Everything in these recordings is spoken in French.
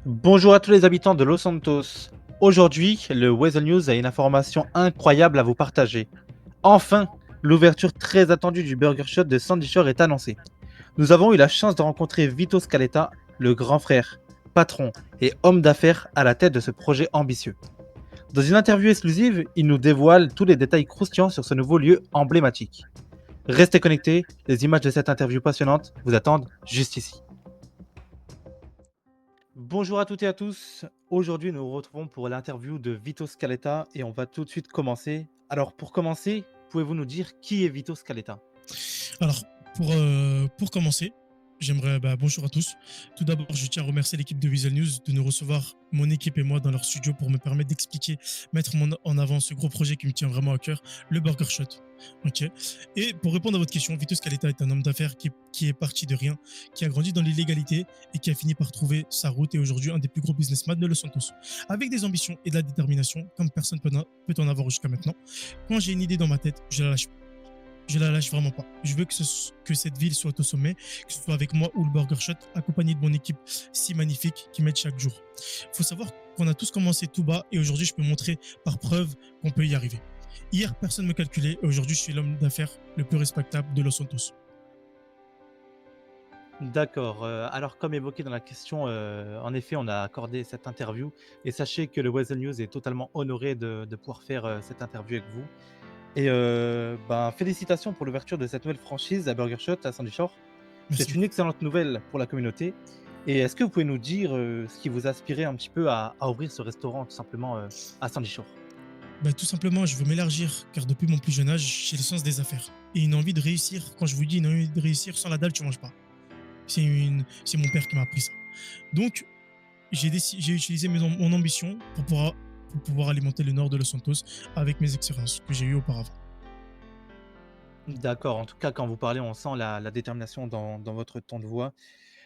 Bonjour à tous les habitants de Los Santos. Aujourd'hui, le Weasel News a une information incroyable à vous partager. Enfin, l'ouverture très attendue du Burger Shot de Sandy Shore est annoncée. Nous avons eu la chance de rencontrer Vito Scaletta, le grand frère, patron et homme d'affaires à la tête de ce projet ambitieux. Dans une interview exclusive, il nous dévoile tous les détails croustillants sur ce nouveau lieu emblématique. Restez connectés, les images de cette interview passionnante vous attendent juste ici. Bonjour à toutes et à tous. Aujourd'hui, nous nous retrouvons pour l'interview de Vito Scaletta et on va tout de suite commencer. Alors, pour commencer, pouvez-vous nous dire qui est Vito Scaletta? Alors, pour commencer, j'aimerais, bonjour à tous. Tout d'abord, je tiens à remercier l'équipe de Visual News de nous recevoir, mon équipe et moi, dans leur studio pour me permettre d'expliquer, en avant ce gros projet qui me tient vraiment à cœur, le Burger Shot. Ok. Et pour répondre à votre question, Vito Scaletta est un homme d'affaires qui est parti de rien, qui a grandi dans l'illégalité et qui a fini par trouver sa route et aujourd'hui un des plus gros businessmen de Los Santos. Avec des ambitions et de la détermination, comme personne peut en avoir jusqu'à maintenant. Quand j'ai une idée dans ma tête, je la lâche vraiment pas. Je veux que cette ville soit au sommet, que ce soit avec moi ou le Burger Shot, accompagné de mon équipe si magnifique qui m'aide chaque jour. Il faut savoir qu'on a tous commencé tout bas et aujourd'hui, je peux montrer par preuve qu'on peut y arriver. Hier, personne ne me calculait et aujourd'hui, je suis l'homme d'affaires le plus respectable de Los Santos. D'accord. Alors, comme évoqué dans la question, en effet, on a accordé cette interview et sachez que le Weasel News est totalement honoré de pouvoir faire cette interview avec vous. Et félicitations pour l'ouverture de cette nouvelle franchise à Burger Shot à Sandy Shore. C'est Merci. une excellente nouvelle pour la communauté. Et est-ce que vous pouvez nous dire ce qui vous a inspiré un petit peu à ouvrir ce restaurant tout simplement à Sandy Shore? Tout simplement, je veux m'élargir car depuis mon plus jeune âge, j'ai le sens des affaires et une envie de réussir. Quand je vous dis une envie de réussir, sans la dalle, tu manges pas. C'est mon père qui m'a appris ça. Donc, j'ai utilisé mon ambition pour pouvoir alimenter le nord de Los Santos avec mes expériences que j'ai eues auparavant. D'accord, en tout cas, quand vous parlez, on sent la détermination dans votre ton de voix.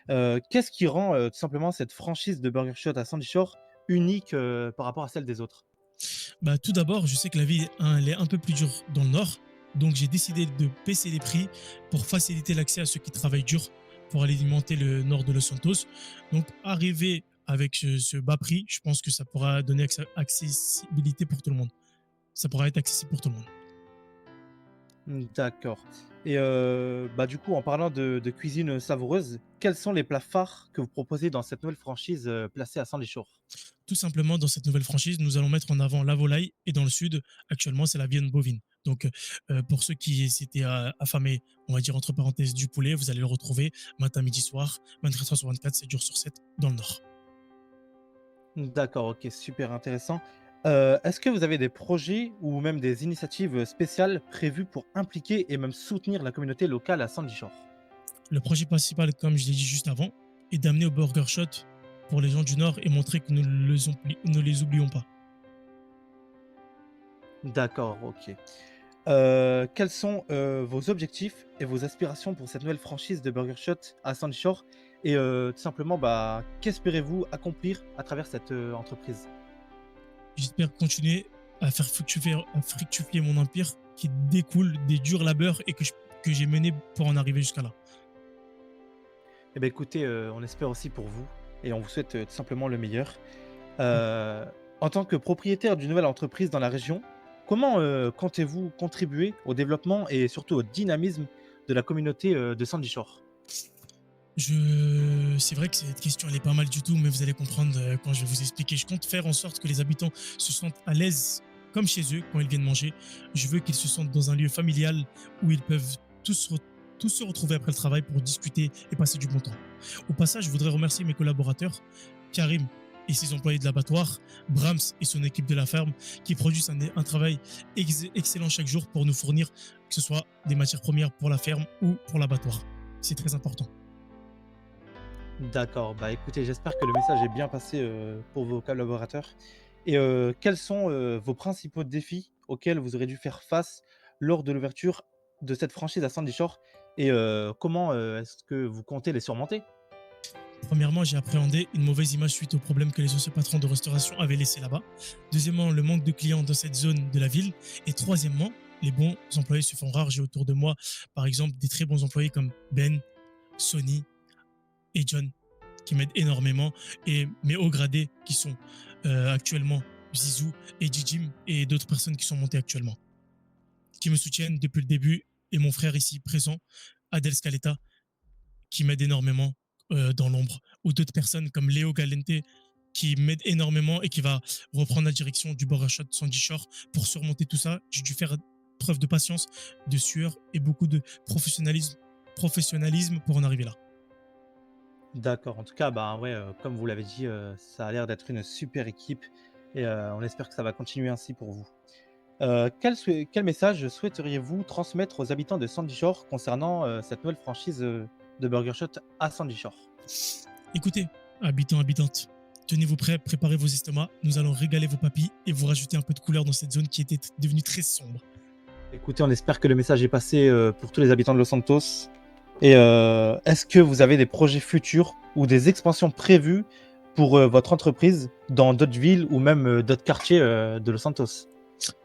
Qu'est-ce qui rend tout simplement cette franchise de Burger Shot à Sandy Shore unique par rapport à celle des autres? Tout d'abord, je sais que la vie hein, elle est un peu plus dure dans le nord, donc j'ai décidé de baisser les prix pour faciliter l'accès à ceux qui travaillent dur pour alimenter le nord de Los Santos. Donc, arriver avec ce bas prix, je pense que ça pourra donner accessibilité pour tout le monde. Ça pourra être accessible pour tout le monde. D'accord. Et du coup, en parlant de cuisine savoureuse, quels sont les plats phares que vous proposez dans cette nouvelle franchise placée à Sandy Shore? Tout simplement, dans cette nouvelle franchise, nous allons mettre en avant la volaille et dans le sud, actuellement, c'est la viande bovine. Donc, pour ceux qui s'étaient affamés, on va dire entre parenthèses, du poulet, vous allez le retrouver matin, midi, soir, 24 heures sur 24, 7 jours sur 7, dans le nord. D'accord, OK, super intéressant. Est-ce que vous avez des projets ou même des initiatives spéciales prévues pour impliquer et même soutenir la communauté locale à Sandy Shore? Le projet principal, comme je l'ai dit juste avant, est d'amener au Burger Shot pour les gens du nord et montrer que ne les oublions pas. D'accord, OK. Quels sont, vos objectifs et vos aspirations pour cette nouvelle franchise de Burger Shot à Sandy Shore? Et tout simplement, qu'espérez-vous accomplir à travers cette, entreprise? J'espère continuer à fructifier mon empire qui découle des durs labeurs et que j'ai mené pour en arriver jusqu'à là. Eh beh, écoutez, on espère aussi pour vous et on vous souhaite, tout simplement le meilleur. Heu, En tant que propriétaire d'une nouvelle entreprise dans la région, comment, comptez-vous contribuer au développement et surtout au dynamisme de la communauté, de Sandy Shore? C'est vrai que cette question, elle est pas mal du tout, mais vous allez comprendre quand je vais vous expliquer. Je compte faire en sorte que les habitants se sentent à l'aise comme chez eux quand ils viennent manger. Je veux qu'ils se sentent dans un lieu familial où ils peuvent tous se retrouver après le travail pour discuter et passer du bon temps. Au passage, je voudrais remercier mes collaborateurs, Karim et ses employés de l'abattoir, Brahms et son équipe de la ferme, qui produisent un travail excellent chaque jour pour nous fournir, que ce soit des matières premières pour la ferme ou pour l'abattoir. C'est très important. D'accord, bah, écoutez, j'espère que le message est bien passé, pour vos collaborateurs et quels sont, vos principaux défis auxquels vous aurez dû faire face lors de l'ouverture de cette franchise à Sandy Shore et comment, est-ce que vous comptez les surmonter? Premièrement, j'ai appréhendé une mauvaise image suite aux problèmes que les anciens patrons de restauration avaient laissés là-bas. Deuxièmement, le manque de clients dans cette zone de la ville. Et troisièmement, les bons employés se font rares. J'ai autour de moi, par exemple, des très bons employés comme Ben, Sony et John. qui m'aident énormément, et mes hauts gradés qui sont actuellement Zizou et Jijim et d'autres personnes qui sont montées actuellement, qui me soutiennent depuis le début, et mon frère ici présent, Adel Scaletta, qui m'aide énormément dans l'ombre, ou d'autres personnes comme Léo Galente qui m'aide énormément et qui va reprendre la direction du Burger Shot Sandy Shore pour surmonter tout ça. J'ai dû faire preuve de patience, de sueur et beaucoup de professionnalisme pour en arriver là. D'accord. En tout cas, bah ouais, comme vous l'avez dit, ça a l'air d'être une super équipe et on espère que ça va continuer ainsi pour vous. Quel message souhaiteriez-vous transmettre aux habitants de Sandy Shore concernant cette nouvelle franchise de Burger Shot à Sandy Shore? Écoutez, habitants, habitantes, tenez-vous prêts, préparez vos estomacs, nous allons régaler vos papilles et vous rajouter un peu de couleur dans cette zone qui était devenue très sombre. Écoutez, on espère que le message est passé pour tous les habitants de Los Santos. Et est-ce que vous avez des projets futurs ou des expansions prévues pour votre entreprise dans d'autres villes ou même d'autres quartiers de Los Santos?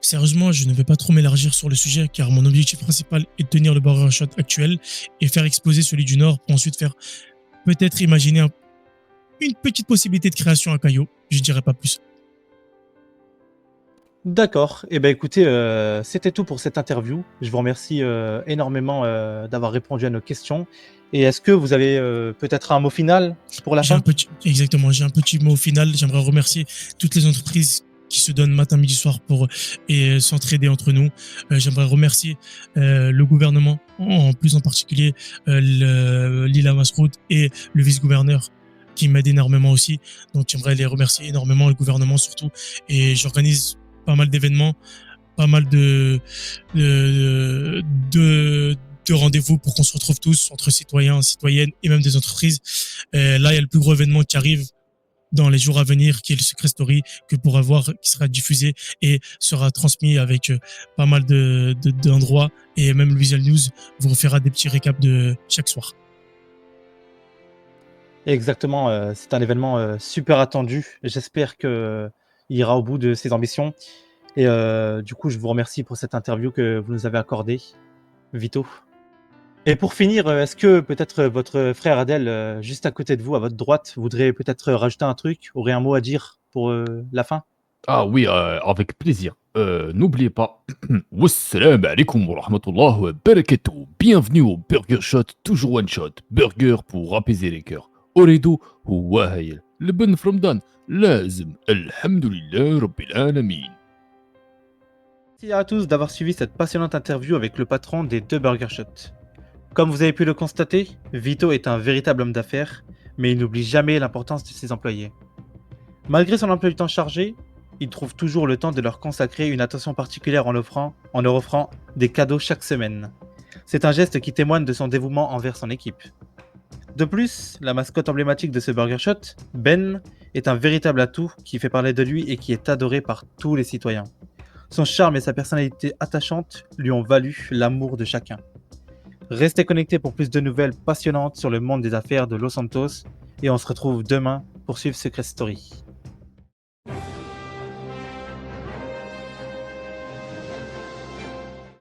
Sérieusement, je ne vais pas trop m'élargir sur le sujet car mon objectif principal est de tenir le Burger Shot actuel et faire exploser celui du Nord pour ensuite faire peut-être imaginer une petite possibilité de création à Caillou. Je dirais pas plus. D'accord. Et ben écoutez, c'était tout pour cette interview. Je vous remercie énormément d'avoir répondu à nos questions. Et est-ce que vous avez peut-être un mot final pour la fin? J'ai un petit mot final. J'aimerais remercier toutes les entreprises qui se donnent matin, midi, soir pour s'entraider entre nous. J'aimerais remercier le gouvernement, en plus en particulier Lila Masroud et le vice-gouverneur qui m'aident énormément aussi. Donc j'aimerais les remercier énormément, le gouvernement surtout. Et j'organise pas mal d'événements, pas mal de, de rendez-vous pour qu'on se retrouve tous entre citoyens, citoyennes et même des entreprises. Là, il y a le plus gros événement qui arrive dans les jours à venir, qui est le Secret Story, que vous pourrez voir, qui sera diffusé et sera transmis avec pas mal d'endroits, et même le Visual News vous refera des petits récaps de chaque soir. Exactement, c'est un événement super attendu. J'espère qu'il ira au bout de ses ambitions. Et du coup, je vous remercie pour cette interview que vous nous avez accordée, Vito. Et pour finir, est-ce que peut-être votre frère Adel, juste à côté de vous, à votre droite, voudrait peut-être rajouter un truc, aurait un mot à dire pour la fin? Ah oui, avec plaisir. N'oubliez pas, wassalamu alaikum wa rahmatullah wa barakatuh. Bienvenue au Burger Shot, toujours one shot. Burger pour apaiser les cœurs. Oredo هو هايل. لبن from Dan. لازم. Alhamdulillah Rabbil Alamin. Merci à tous d'avoir suivi cette passionnante interview avec le patron des deux Burger Shots. Comme vous avez pu le constater, Vito est un véritable homme d'affaires, mais il n'oublie jamais l'importance de ses employés. Malgré son emploi du temps chargé, il trouve toujours le temps de leur consacrer une attention particulière en leur offrant des cadeaux chaque semaine. C'est un geste qui témoigne de son dévouement envers son équipe. De plus, la mascotte emblématique de ce Burger Shot, Ben, est un véritable atout qui fait parler de lui et qui est adoré par tous les citoyens. Son charme et sa personnalité attachante lui ont valu l'amour de chacun. Restez connectés pour plus de nouvelles passionnantes sur le monde des affaires de Los Santos et on se retrouve demain pour suivre Secret Story.